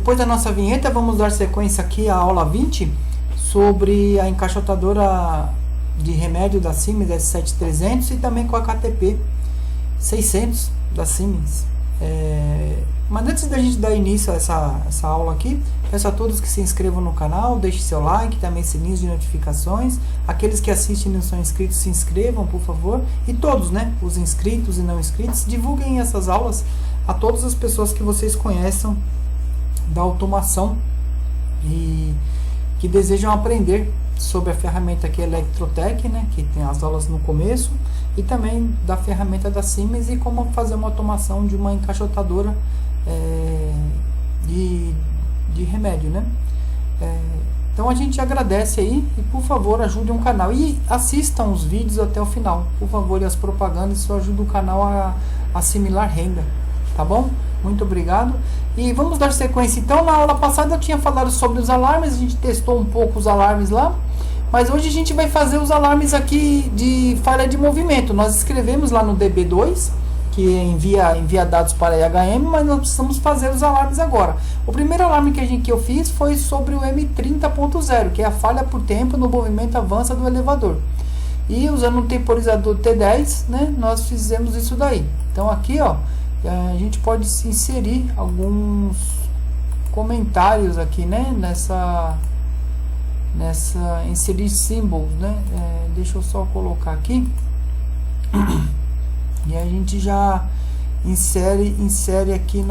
depois da nossa vinheta, vamos dar sequência aqui à aula 20 sobre a encaixotadora de remédio da Siemens S7300 e também com a KTP 600 da Siemens. Mas antes da gente dar início a essa aula aqui, peço a todos que se inscrevam no canal, deixem seu like, também sininho de notificações. Aqueles que assistem e não são inscritos, se inscrevam, por favor. E todos, né, os inscritos e não inscritos, divulguem essas aulas a todas as pessoas que vocês conheçam da automação e que desejam aprender sobre a ferramenta aqui Electrotec, né, que tem as aulas no começo, e também da ferramenta da Siemens e como fazer uma automação de uma encaixotadora de remédio, né? Então a gente agradece aí e por favor ajudem o canal e assistam os vídeos até o final, por favor, e as propagandas, isso ajuda o canal a assimilar renda, tá bom? Muito obrigado. E vamos dar sequência. Então, na aula passada eu tinha falado sobre os alarmes, a gente testou um pouco os alarmes lá, mas hoje a gente vai fazer os alarmes aqui de falha de movimento. Nós escrevemos lá no DB2, que envia dados para a IHM, mas nós precisamos fazer os alarmes agora. O primeiro alarme que eu fiz foi sobre o M30.0, que é a falha por tempo no movimento avança do elevador. E usando um temporizador T10, né, nós fizemos isso daí. Então aqui, ó, a gente pode inserir alguns comentários aqui, né, nessa inserir symbols, né, deixa eu só colocar aqui e a gente já insere aqui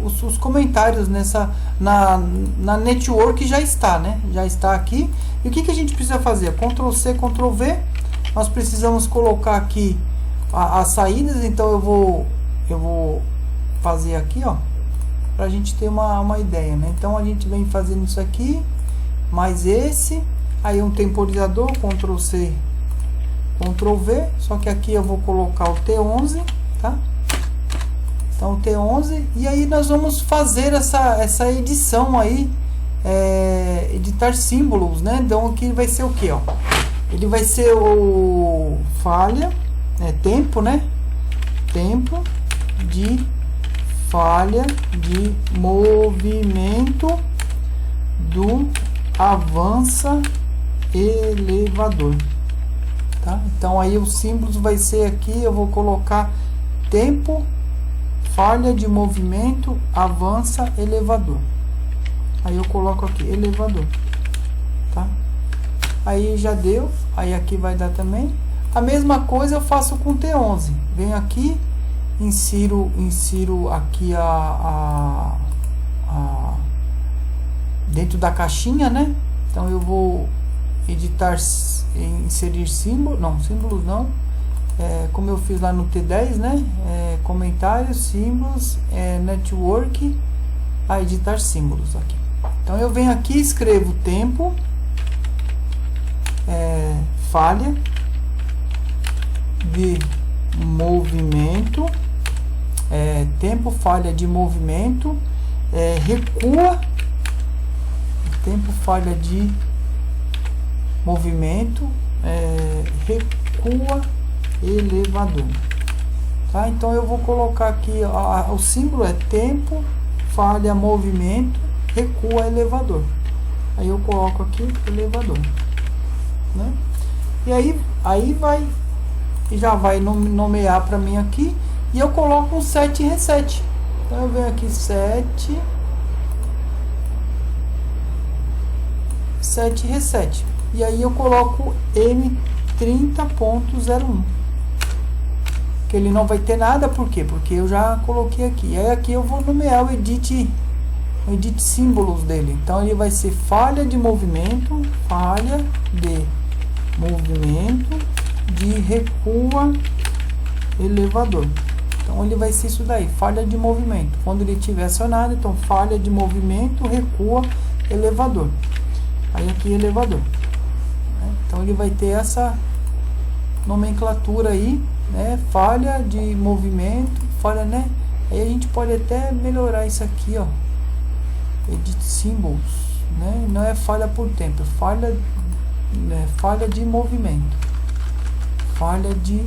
os comentários na network. Já está, né, já está aqui. E o que a gente precisa fazer? Ctrl C, Ctrl V. Nós precisamos colocar aqui as saídas, então eu vou fazer aqui, ó, para a gente ter uma ideia, né? Então a gente vem fazendo isso aqui, mais esse, aí um temporizador, Ctrl C, Ctrl V, só que aqui eu vou colocar o T11, tá? Então T11, e aí nós vamos fazer essa edição aí, editar símbolos, né? Então aqui vai ser o que, ó? Ele vai ser o falha, tempo, né? Tempo de falha de movimento do avança elevador, tá? Então aí os símbolos vai ser aqui, eu vou colocar tempo, falha de movimento, avança elevador. Aí eu coloco aqui elevador, tá? Aí já deu, aí aqui vai dar também. A mesma coisa eu faço com T11. Venho aqui, insiro aqui dentro da caixinha, né? Então eu vou editar, inserir símbolos, símbolos não. Como eu fiz lá no T10, né? Comentários, símbolos, network, a editar símbolos aqui. Então eu venho aqui, escrevo tempo, falha de movimento, tempo falha de movimento, recua, tempo falha de movimento, recua elevador, tá? Então eu vou colocar aqui, o símbolo é tempo falha movimento, recua elevador. Aí eu coloco aqui elevador, né? E aí vai, já vai nomear para mim aqui, e eu coloco um set reset. Então eu venho aqui set reset, e aí eu coloco M30.01, que ele não vai ter nada. Por quê? Porque eu já coloquei aqui. E aí aqui eu vou nomear o edit símbolos dele. Então ele vai ser falha de movimento de recua elevador. Então ele vai ser isso daí, falha de movimento. Quando ele estiver acionado, então falha de movimento, recua elevador. Aí aqui elevador, né? Então ele vai ter essa nomenclatura aí, né? Falha de movimento, falha, né? Aí a gente pode até melhorar isso aqui, ó. Edit symbols, né? Não é falha por tempo, é falha, né? Falha de movimento. Falha de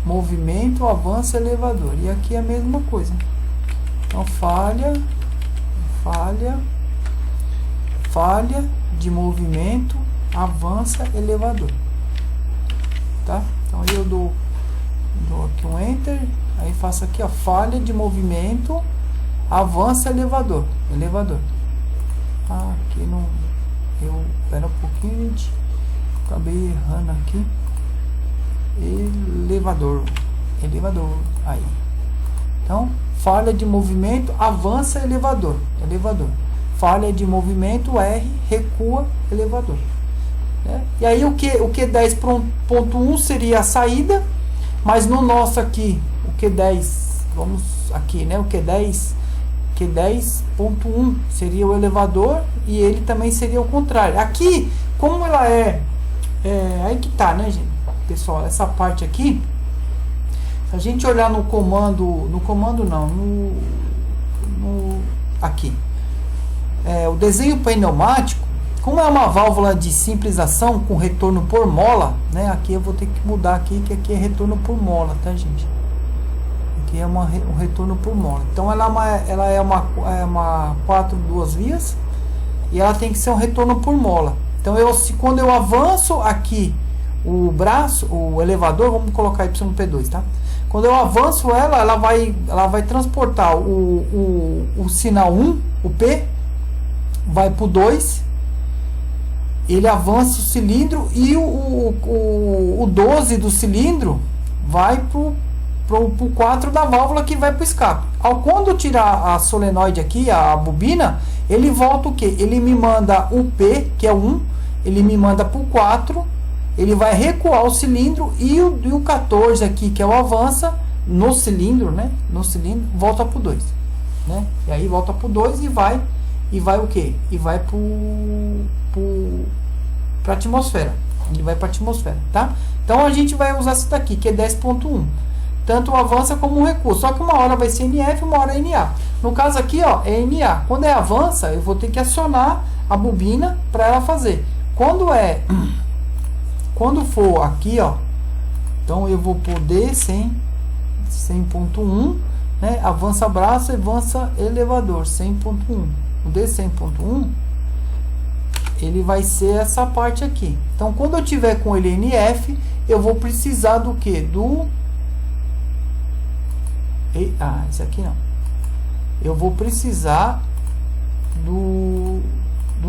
movimento, avança elevador. E aqui é a mesma coisa. Então falha de movimento, avança, elevador, tá? Então eu dou aqui um enter, aí faço aqui a falha de movimento, avança, elevador. Aqui não, pera um pouquinho, gente, acabei errando aqui. Elevador, aí. Então falha de movimento, avança, elevador. Falha de movimento, R, recua, elevador, né? E aí o Q10.1 seria a saída, mas no nosso aqui, o Q10, vamos aqui, né? O Q10.1 seria o elevador e ele também seria o contrário. Aqui, como ela aí que tá, né, gente? Pessoal, essa parte aqui, se a gente olhar no comando não, aqui, o desenho pneumático, como é uma válvula de simplização com retorno por mola, né? Aqui eu vou ter que mudar aqui, que aqui é retorno por mola, tá, gente? Aqui é um retorno por mola. Então ela é uma 4 duas vias e ela tem que ser um retorno por mola. Então quando eu avanço aqui o braço, o elevador, vamos colocar YP2, tá? Quando eu avanço ela vai transportar o sinal 1, o P, vai para o 2, ele avança o cilindro e o 12 do cilindro vai pro 4 da válvula, que vai para o escape. Quando tirar a solenoide aqui, a bobina, ele volta o que? Ele me manda o P, que é 1, ele me manda para o 4, ele vai recuar o cilindro e o 14 aqui, que é o avança no cilindro, né? No cilindro, volta para o 2, né? E aí volta para o 2 e vai o que? E vai para a atmosfera. Ele vai para a atmosfera, tá? Então a gente vai usar isso daqui, que é 10.1. Tanto avança como recua. Só que uma hora vai ser NF, uma hora é NA. No caso aqui, ó, é NA. Quando é avança, eu vou ter que acionar a bobina para ela fazer. Quando for aqui, ó, então eu vou poder 100.1, né? Avança braço, avança elevador, 100.1. O D100.1 ele vai ser essa parte aqui. Então quando eu tiver com ele NF, eu vou precisar do que? Esse aqui não. Eu vou precisar do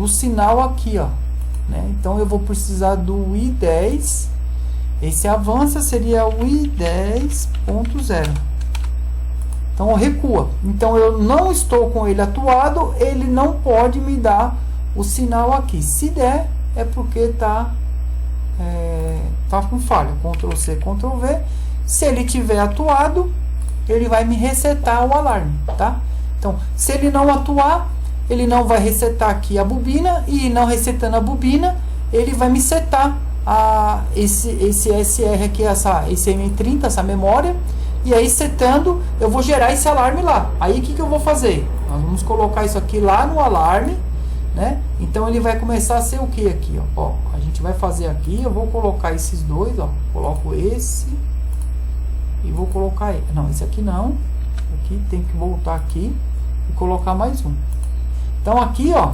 sinal aqui, ó, né? Então eu vou precisar do I10. Esse avança seria o I10.0. Então recua. Então eu não estou com ele atuado, ele não pode me dar o sinal aqui. Se der, é porque tá com falha. Ctrl C, Ctrl V. Se ele tiver atuado, ele vai me resetar o alarme, tá? Então, se ele não atuar, ele não vai resetar aqui a bobina, e não resetando a bobina, ele vai me setar esse SR aqui, esse M30, essa memória, e aí setando, eu vou gerar esse alarme lá. Aí o que eu vou fazer? Nós vamos colocar isso aqui lá no alarme, né? Então ele vai começar a ser o que aqui, ó? A gente vai fazer aqui, eu vou colocar esses dois, ó, coloco esse e vou colocar ele. Não, esse aqui não. Aqui tem que voltar aqui e colocar mais um. Então aqui, ó,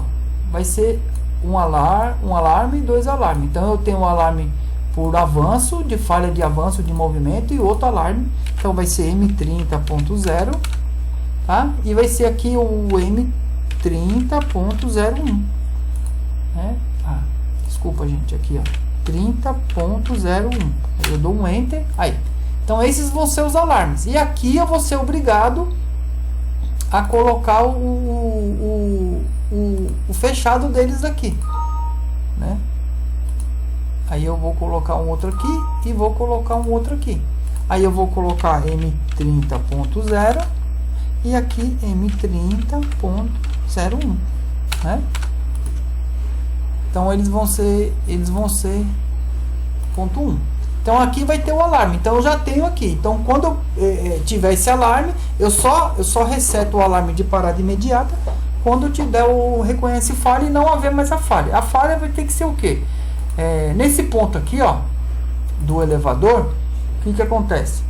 vai ser um alarme e dois alarmes. Então eu tenho um alarme por avanço, de falha de avanço de movimento, e outro alarme. Então vai ser M30.0, tá? E vai ser aqui o M30.01, né? Desculpa, gente, aqui, ó, 30.01. Eu dou um enter, aí. Então esses vão ser os alarmes. E aqui eu vou ser obrigado a colocar o fechado deles aqui, né? Aí eu vou colocar um outro aqui e vou colocar um outro aqui. Aí eu vou colocar M30.0 e aqui M30.01, né? Então eles vão ser ponto 1. Então aqui vai ter o alarme. Então eu já tenho aqui. Então quando eu tiver esse alarme, eu só reseto o alarme de parada imediata quando eu tiver o reconhece falha e não haver mais a falha. A falha vai ter que ser o quê? Nesse ponto aqui, ó, do elevador, o que acontece?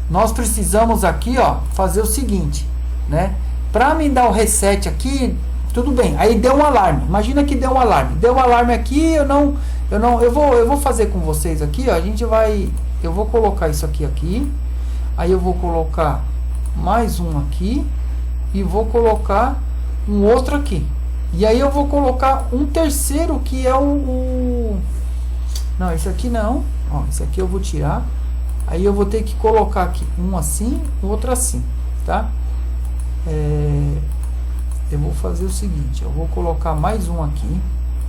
Nós precisamos aqui, ó, fazer o seguinte, né? Para me dar o reset aqui, tudo bem. Aí deu um alarme. Imagina que deu um alarme. Deu um alarme aqui, eu vou fazer com vocês aqui, ó. Eu vou colocar isso aqui. Aí eu vou colocar mais um aqui e vou colocar um outro aqui. E aí eu vou colocar um terceiro que é não, esse aqui não. Ó, esse aqui eu vou tirar. Aí eu vou ter que colocar aqui um assim, outro assim, tá? Eu vou fazer o seguinte, eu vou colocar mais um aqui.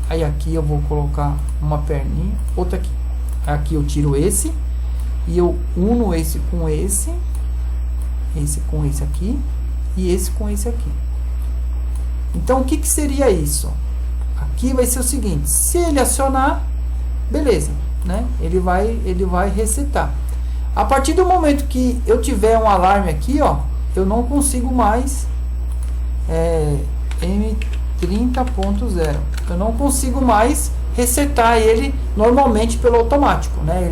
Aí aqui eu vou colocar uma perninha, outra aqui. Aqui eu tiro esse e eu uno esse com esse com esse aqui e esse com esse aqui. Então o que seria isso? Aqui vai ser o seguinte, se ele acionar, beleza, né? Ele vai resetar. A partir do momento que eu tiver um alarme aqui, ó, eu não consigo mais M30.0. Eu não consigo mais resetar ele normalmente pelo automático, né?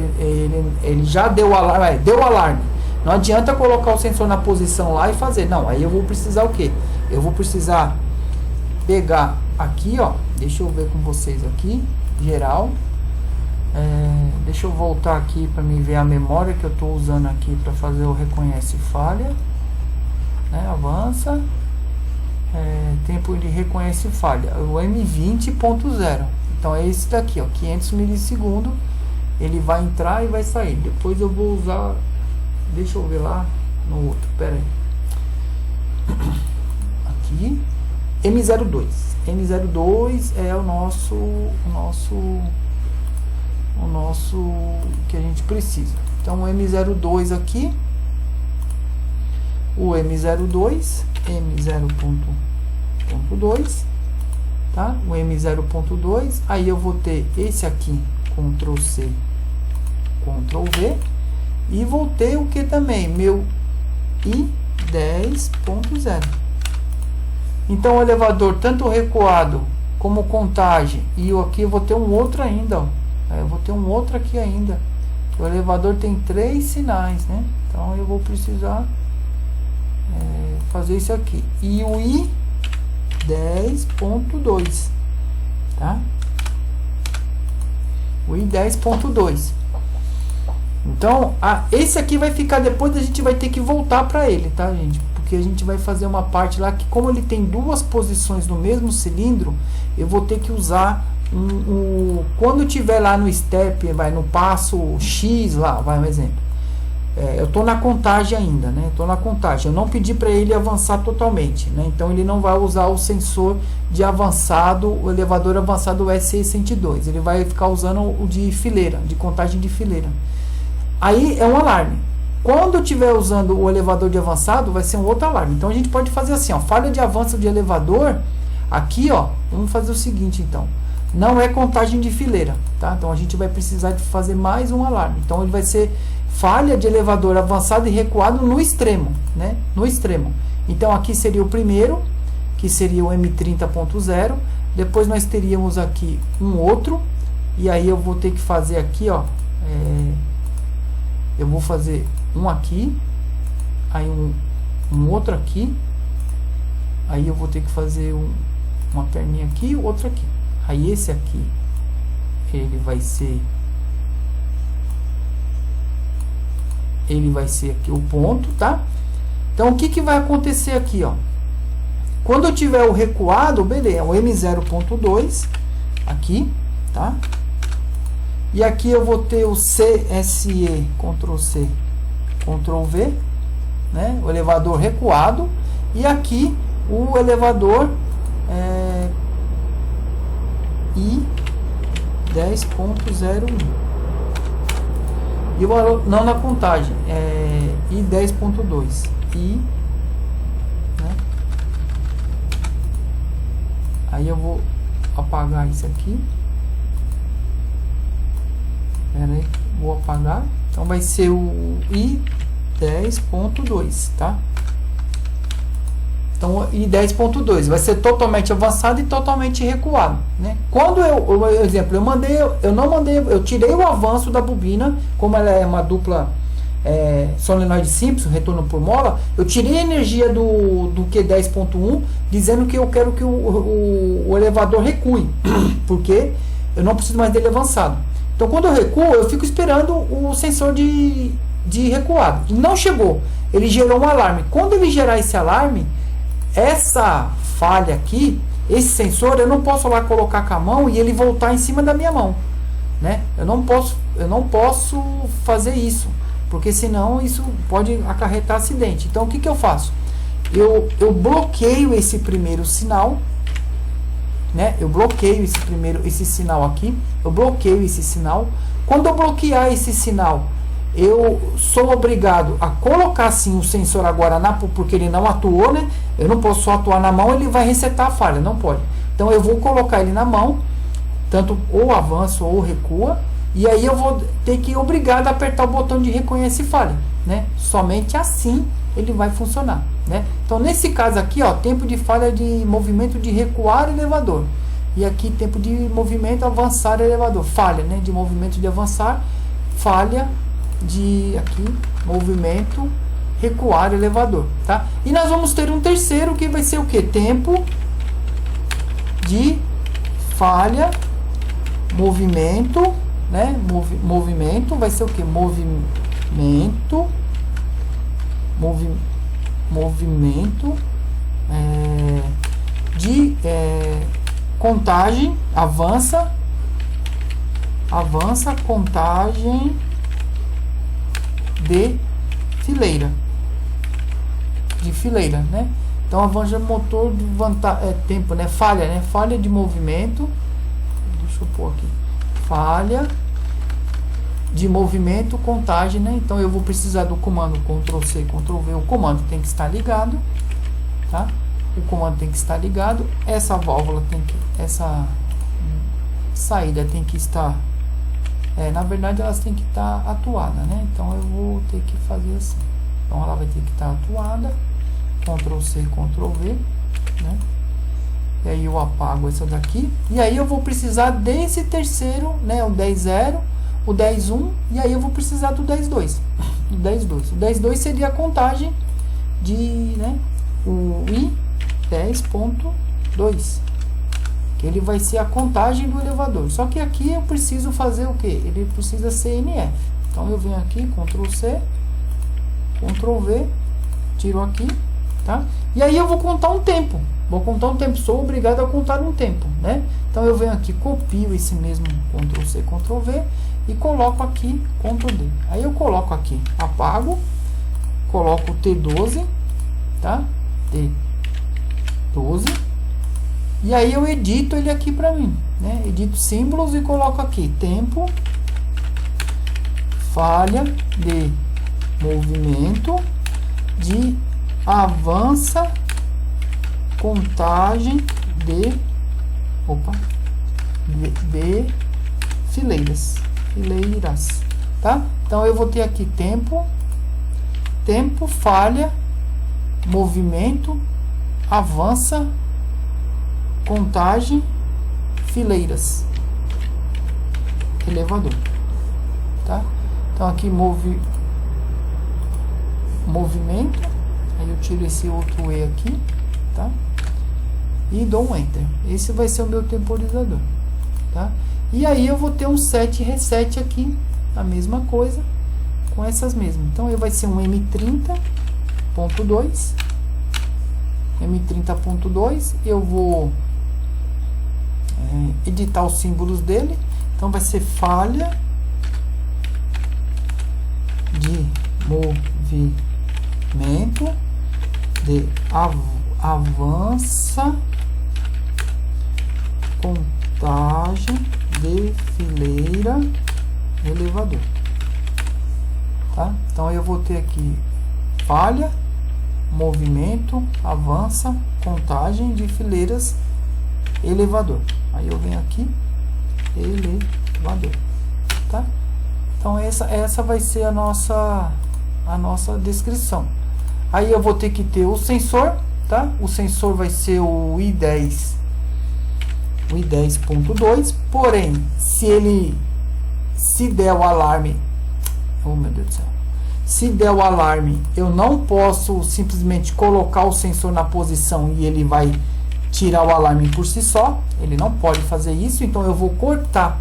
Ele já deu alarme, deu alarme. Não adianta colocar o sensor na posição lá e fazer. Não, aí eu vou precisar o quê? Eu vou precisar pegar aqui, ó. Deixa eu ver com vocês aqui, geral. Deixa eu voltar aqui para me ver a memória que eu estou usando aqui para fazer o reconhece falha, né? Avança, tempo de reconhece falha, o M20.0. Então é esse daqui, ó, 500 milissegundos. Ele vai entrar e vai sair. Depois eu vou usar, deixa eu ver lá no outro, pera aí. Aqui, M02 é o nosso que a gente precisa. Então o M02 aqui, o M02, M0.2, tá? O M0.2, aí eu vou ter esse aqui, Ctrl C, Ctrl V, e vou ter o que também? Meu I10.0. Então o elevador, tanto recuado como contagem, e aqui eu vou ter um outro ainda, ó. Eu vou ter um outro aqui ainda. O elevador tem 3 sinais, né? Então eu vou precisar fazer isso aqui. E o I10.2, tá? O I10.2. Então, esse aqui vai ficar depois, a gente vai ter que voltar para ele, tá, gente? Porque a gente vai fazer uma parte lá que, como ele tem duas posições no mesmo cilindro, eu vou ter que usar quando tiver lá no step, vai no passo X lá, vai um exemplo. Eu tô na contagem ainda, né? Tô na contagem. Eu não pedi para ele avançar totalmente, né? Então ele não vai usar o sensor de avançado, o elevador avançado SE102. Ele vai ficar usando o de fileira, de contagem de fileira. Aí é um alarme. Quando eu estiver usando o elevador de avançado, vai ser um outro alarme. Então a gente pode fazer assim, ó, falha de avanço de elevador. Aqui, ó, vamos fazer o seguinte, então. Não é contagem de fileira, tá? Então a gente vai precisar de fazer mais um alarme. Então ele vai ser falha de elevador avançado e recuado no extremo, né? No extremo. Então aqui seria o primeiro, que seria o M30.0. Depois nós teríamos aqui um outro, e aí eu vou ter que fazer aqui, ó, eu vou fazer um aqui, aí um outro aqui, aí eu vou ter que fazer uma perninha aqui e outra aqui. Aí esse aqui, ele vai ser aqui o ponto, tá? Então o que vai acontecer aqui, ó? Quando eu tiver o recuado, beleza, o M0.2 aqui, tá? E aqui eu vou ter o CSE, Ctrl C, Ctrl V, né? O elevador recuado, e aqui o elevador I10.01. E não na contagem, I10.2. Né? Aí eu vou apagar isso aqui. Pera aí, vou apagar. Então vai ser o I10.2, tá? Então o I10.2 vai ser totalmente avançado e totalmente recuado, né? Quando eu tirei o avanço da bobina, como ela é uma dupla solenoide simples, retorno por mola, eu tirei a energia do Q10.1, dizendo que eu quero que o elevador recue, porque eu não preciso mais dele avançado. Então quando eu recuo, eu fico esperando o sensor de recuado. E não chegou, ele gerou um alarme. Quando ele gerar esse alarme, essa falha aqui, esse sensor, eu não posso lá colocar com a mão e ele voltar em cima da minha mão, né? Eu não posso fazer isso, porque senão isso pode acarretar acidente. Então o que eu faço? Eu bloqueio esse primeiro sinal, né? Eu bloqueio esse sinal aqui, eu bloqueio esse sinal. Quando eu bloquear esse sinal, eu sou obrigado a colocar sim o sensor agora porque ele não atuou, né? Eu não posso só atuar na mão, ele vai resetar a falha, não pode. Então eu vou colocar ele na mão, tanto ou avança ou recua, e aí eu vou ter que obrigado a apertar o botão de reconhece falha, né? Somente assim ele vai funcionar, né? Então nesse caso aqui, ó, tempo de falha de movimento de recuar elevador, e aqui tempo de movimento avançar elevador, falha, né? De movimento de avançar, falha de aqui movimento recuar elevador, tá? E nós vamos ter um terceiro que vai ser o que? Tempo de falha movimento, né? Movimento vai ser o que? Movimento de contagem, avança contagem de fileira, né? Então avança motor de tempo, né? Falha de movimento, deixa eu pôr aqui, falha de movimento, contagem, né? Então eu vou precisar do comando Ctrl+C, Ctrl+V. O comando tem que estar ligado, tá? O comando tem que estar ligado. Essa válvula essa saída tem que estar, na verdade elas têm que estar atuadas, né? Então eu vou ter que fazer assim. Então ela vai ter que estar atuada, Ctrl+C, Ctrl+V, né? E aí eu apago essa daqui, e aí eu vou precisar desse terceiro, né? O 10.0, o 10.1, e aí eu vou precisar do 10.2. O 10.2 seria a contagem de, né? O I10.2, que ele vai ser a contagem do elevador. Só que aqui eu preciso fazer o que? Ele precisa ser NF. Então eu venho aqui, Ctrl+C, Ctrl+V, tiro aqui, tá? E aí eu vou contar um tempo. Sou obrigado a contar um tempo, né? Então eu venho aqui, copio esse mesmo Ctrl+C, Ctrl+V e coloco aqui Ctrl+D. Aí eu coloco aqui, apago, coloco T12, tá? T12. E aí eu edito ele aqui para mim, né? Edito símbolos e coloco aqui tempo, falha de movimento de avança contagem de fileiras, tá? Então eu vou ter aqui tempo, falha, movimento, avança, contagem, fileiras, elevador, tá? Então aqui movimento, aí eu tiro esse outro E aqui, tá? E dou um Enter. Esse vai ser o meu temporizador, tá? E aí eu vou ter um set reset aqui, a mesma coisa, com essas mesmas. Então ele vai ser um M30.2, eu vou editar os símbolos dele. Então vai ser falha de movimento de avança contagem de fileira elevador, tá? Então eu vou ter aqui falha, movimento, avança, contagem de fileiras elevador. Aí eu venho aqui, elevador, tá? Então essa vai ser a nossa descrição. Aí eu vou ter que ter o sensor, tá? O sensor vai ser o I10.2, porém, se der o alarme, oh meu Deus do céu, Se der o alarme, eu não posso simplesmente colocar o sensor na posição e ele vai tirar o alarme por si só. Ele não pode fazer isso, então eu vou cortar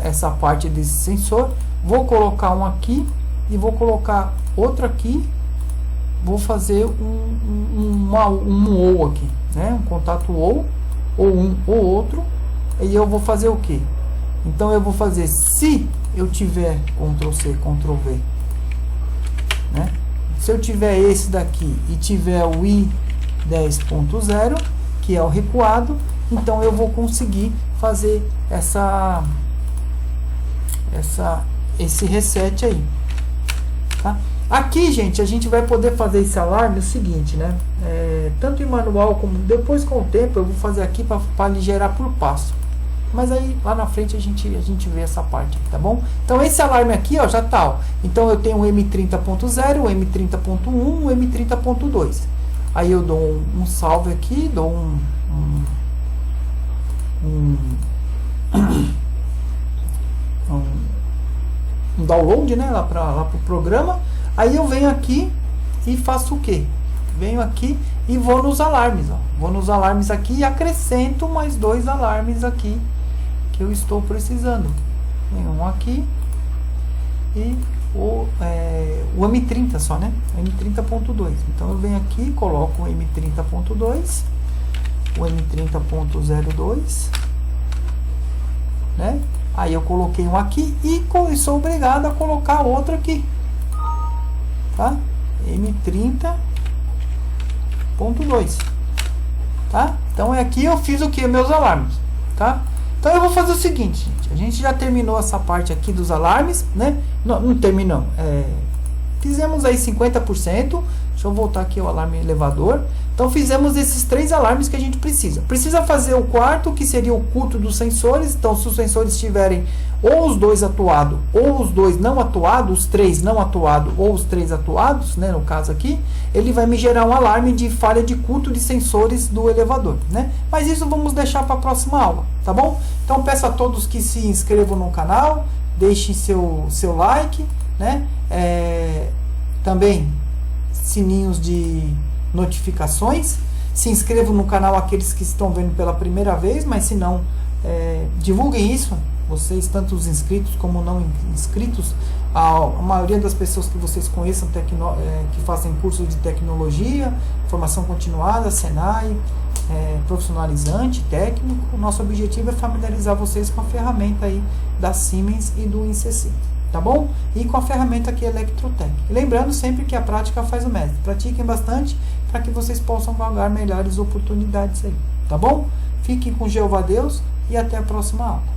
essa parte desse sensor, vou colocar um aqui e vou colocar outro aqui, vou fazer um ou aqui, né? Um contato ou um ou outro, e eu vou fazer o que? Então eu vou fazer, se eu tiver Ctrl C, Ctrl V, né? Se eu tiver esse daqui e tiver o I10.0, que é o recuado, então eu vou conseguir fazer esse reset aí, tá? Aqui, gente, a gente vai poder fazer esse alarme o seguinte, né? Tanto em manual como depois, com o tempo, eu vou fazer aqui para lhe gerar por passo. Mas aí lá na frente a gente vê essa parte, tá bom? Então esse alarme aqui, ó, já tá, ó. Então eu tenho o M30.0, o M30.1, o M30.2. Aí eu dou um salve aqui, dou um download, né, lá pro programa. Aí eu venho aqui e faço o que? Venho aqui e vou nos alarmes, ó. Vou nos alarmes aqui e acrescento mais 2 alarmes aqui que eu estou precisando. Tem um aqui e o M30 só, né? M30.2. Então eu venho aqui, coloco o M30.2, o M30.02, né? Aí eu coloquei um aqui e sou obrigado a colocar outro aqui, tá? M30.2, tá? Então aqui eu fiz o que? Meus alarmes, tá? Então eu vou fazer o seguinte, gente. A gente já terminou essa parte aqui dos alarmes, né? Não terminamos. Fizemos aí 50%. Deixa eu voltar aqui ao alarme elevador. Então fizemos esses 3 alarmes que a gente precisa. Precisa fazer o quarto, que seria o culto dos sensores. Então se os sensores estiverem ou os 2 atuados, ou os 2 não atuados, os 3 não atuados, ou os 3 atuados, né, no caso aqui, ele vai me gerar um alarme de falha de culto de sensores do elevador, né? Mas isso vamos deixar para a próxima aula, tá bom? Então peço a todos que se inscrevam no canal, deixem seu like, né? Também sininhos de notificações, se inscrevam no canal aqueles que estão vendo pela primeira vez, mas se não, divulguem isso, vocês, tanto os inscritos como não inscritos, a maioria das pessoas que vocês conheçam que fazem cursos de tecnologia, formação continuada, Senai, profissionalizante, técnico. O nosso objetivo é familiarizar vocês com a ferramenta aí da Siemens e do INCC, tá bom? E com a ferramenta aqui Electrotec. E lembrando sempre que a prática faz o mestre. Pratiquem bastante para que vocês possam galgar melhores oportunidades aí, tá bom? Fiquem com Jeová Deus e até a próxima aula.